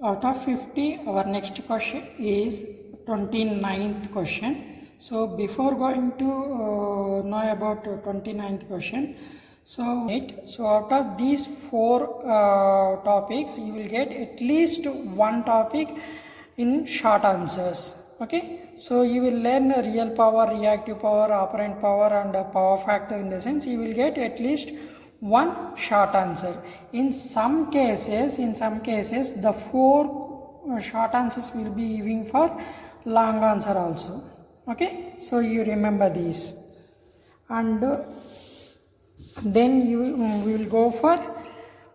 Out of 50, our next question is 29th question. So before going to know about 29th question, so out of these four topics, you will get at least one topic in short answers. Okay, so you will learn real power, reactive power, operant power, and power factor. In the sense, you will get at least one short answer. In some cases, the four short answers will be giving for long answer also. Okay, so you remember these, and then we will go for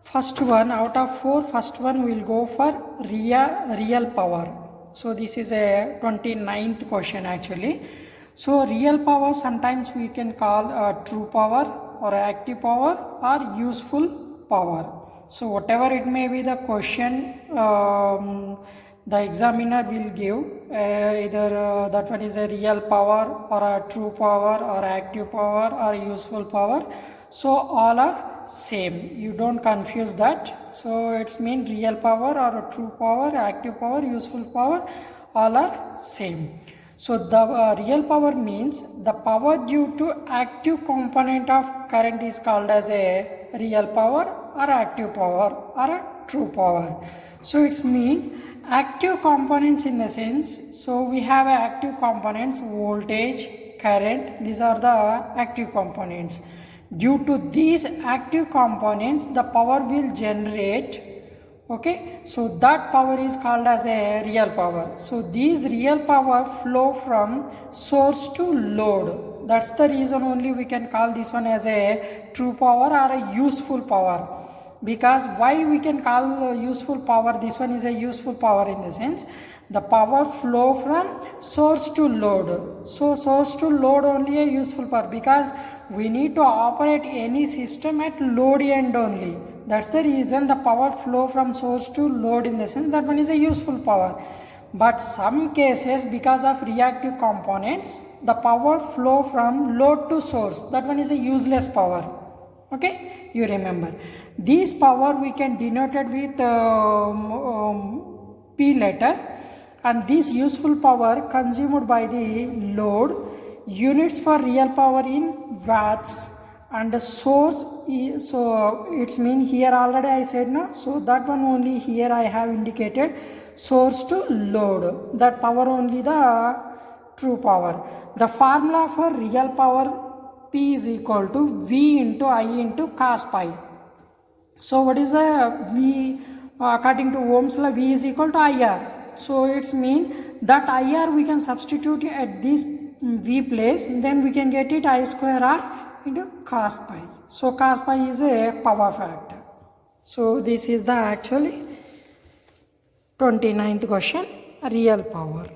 first one. Out of four, first one will go for real power. So this is a 29th question actually. So real power sometimes we can call true power or active power or useful power. So whatever it may be the question, the examiner will give either that one is a real power or a true power or active power or useful power. So all are same, you don't confuse that. So it's mean real power or true power, active power, useful power, all are same. So the real power means the power due to active component of current is called as a real power or active power or a true power. So it's mean active components in the sense, so we have active components, voltage, current, these are the active components. Due to these active components, the power will generate. Okay, so that power is called as a real power. So these real power flow from source to load. That's the reason only we can call this one as a true power or a useful power. Because why we can call useful power, this one is a useful power in the sense the power flow from source to load. So source to load only a useful power, because we need to operate any system at load end only. That's the reason the power flow from source to load, in the sense that one is a useful power. But some cases, because of reactive components, the power flow from load to source, that one is a useless power. Okay, you remember this power we can denote it with P letter, and this useful power consumed by the load. Units for real power in watts, and the source is, so it's mean here already I said no, so that one only here I have indicated source to load, that power only the true power. The formula for real power P is equal to V into I into cos pi. So what is the V? According to Ohm's law, V is equal to IR. So it's mean that IR we can substitute at this V place, then we can get it I square R into cos pi. So cos pi is a power factor. So this is the actually 29th question, real power.